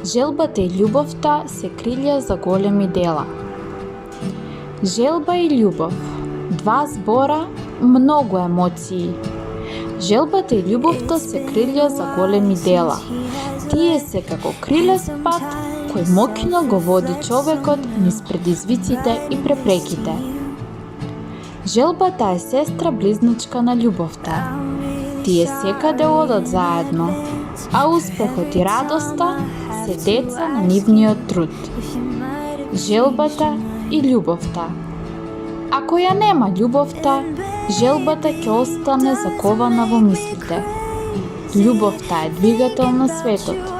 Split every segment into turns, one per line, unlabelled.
Желбата и љубовта се крилја за големи дела. Желба и љубов. Два збора, многу емоции. Желбата и љубовта се крилја за големи дела. Тие се како крилест пат кој моќно го води човекот низ предизвиците и препреките. Желбата е сестра близничка на љубовта. Тие секаде одат заедно, а успехот и радоста се деца на нивниот труд. Желбата и љубовта. Ако ја нема љубовта, желбата ќе остане закована во мислите. Љубовта е двигател на светот.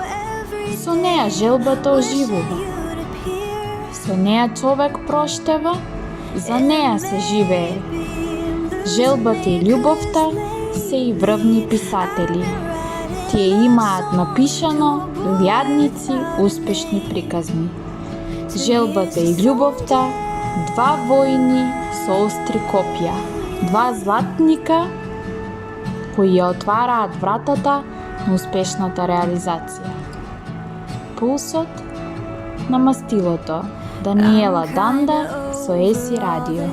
Со неа желбата оживува. Со неа човек проштева, за неа се живее. Желбата и љубовта се и врвни писатели. Тие имаат напишано илјадници успешни приказни. Желбата и љубовта, два војни со остри копја, два златника кои ја отвараат вратата на успешната реализација. Пулсот на мастилото. Даниела Данда со ЕСИ Радио.